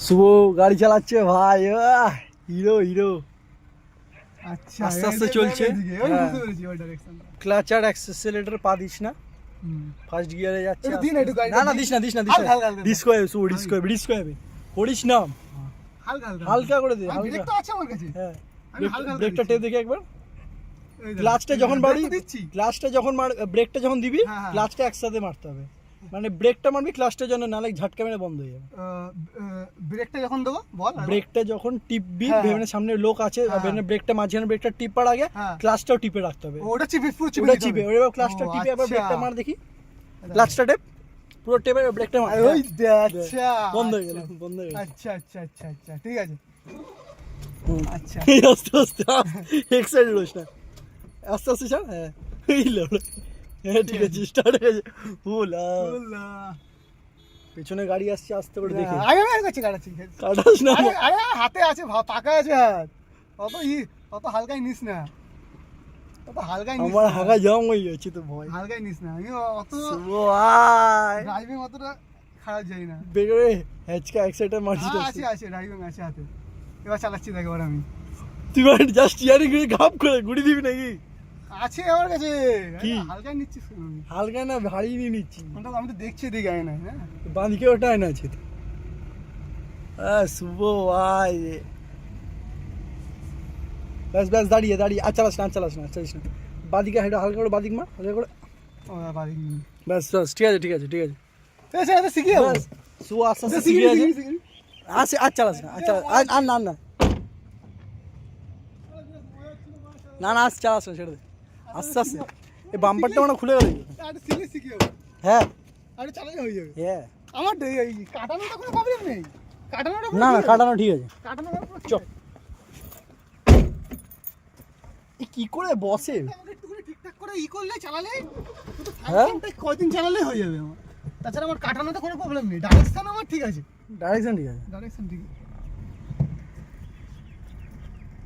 শুভ গাড়ি চালাচ্ছে ভাই, হিরো হিরো। আচ্ছা আস্তে আস্তে চলছে। ক্লাচ আর অ্যাক্সেলারেটর পা দিস না, ফার্স্ট গিয়ারে যাচ্ছে। না না দিস না দিস না দিস না, ডিস্কো হবে শুভ, ডিস্কো হবে, ডিস্কো হবে, করিস না, হালকা করে দে, হালকা। ব্রেক তো আছে আমার কাছে। হ্যাঁ, আমি হালকা ব্রেকটা টেপ দেখে একবার। ক্লাচটা যখন মারবি, ক্লাচটা যখন ব্রেকটা যখন দিবি, হ্যাঁ। ক্লাচটা একসাথে মারতে হবে। মানে ব্রেকটা মারবি, ক্লাচটা যেন নালে ঝটকা মেরে বন্ধ হয়ে যাবে। ব্রেকটা যখন দেবো বল, ব্রেকটা যখন টিপবি, হ্যাঁ। ভেবে সামনে লোক আছে, হ্যাঁ। ভেবে ব্রেকটা মাঝখানে ব্রেকটা টিপার আগে হ্যাঁ। ক্লাচটাও টিপে রাখতে হবে। ওটা চিপে পুরো ওটা চিপে, এবার ক্লাচটা টিপে আবার ব্রেকটা মার দেখি। ক্লাচটা টেপ, পুরো টেপে ব্রেকটা মার। ওই আচ্ছা বন্ধ হয়ে গেল, বন্ধ হয়ে গেল। আচ্ছা আচ্ছা আচ্ছা আচ্ছা ঠিক আছে। আচ্ছা এই আস্তে আস্তে এক্সাইটেড হোস না, আস্তে আস্তে ছাড়। হ্যাঁ এই লো, হ্যাঁ ঠিক আছে, স্টার্ট হয়ে গেছে। ওলা পেছনে গাড়ি আসছে, আস্তে করে দেখে আগে বের করছি কাটাচ্ছি। কাটাস না। আরে হাতে আছে, পাকা আছে হাত। অত হালকাই নিস না, অত হালকাই নিস আমার না। হাগা জাম হয়ে যাচ্ছে তো ভয়। হালকাই নিস না, আমি অত ভাই ড্রাইভিং অতটা খারাপ যাই না। বেগরে হ্যাচকা এক্সাইটার মারছিস। আছে আছে ড্রাইভিং আছে হাতে। এবার চালাচ্ছি দেখ এবার আমি। তুই মানে জাস্ট স্টিয়ারিং করে ঘাপ করে ঘুরি দিবি নাকি? আছে আমার কাছে। কি? হালকাই নিচ্ছিস কেন? হালকা না, ভারী নিয়ে নিচ্ছি। আমি তো দেখছি এদিকে আয় না। হ্যাঁ বাঁদিকে ওটা আয় না আছে তো। শুভ ভাই, ব্যাস ব্যাস, দাঁড়িয়ে দাঁড়িয়ে আর চালাস না, আর চালাস না, আর চালিস না। বাঁদিকে হালকা হালকা করে বাঁদিক মা, হালকা করে। ও বাড়ি ব্যাস ব্যাস, ঠিক আছে ঠিক আছে ঠিক আছে। এসে এসে শিখে যাবো। ব্যাস, শুভ আস্তে আস্তে শিখে আছে। আসে, আর চালাস না, আর চালাস, আর না না না না, আজ চালাস না, ছেড়ে দে আস্তে আস্তে। এই বাম্পারটা মানে খুলে গেল। আরে শিখে যাবো। হ্যাঁ আরে চালালে হয়ে যাবে। হ্যাঁ, আমার এই কাটানোটা কোনো প্রবলেম নেই। কাটানোটা না না কাটানো ঠিক আছে। কাটানোটা চ, এ কি করে বসে? আমাকে একটুখানি ঠিকঠাক করে করলে চালালে শুধু হ্যাঁ? ফাংশনটা কয়দিন চালালে হয়ে যাবে আমার। তাছাড়া আমার কাটানোতে কোনো প্রবলেম নেই। ডাইরেকশন আমার ঠিক আছে। ডাইরেকশন ঠিক আছে। ডাইরেকশন ঠিক আছে।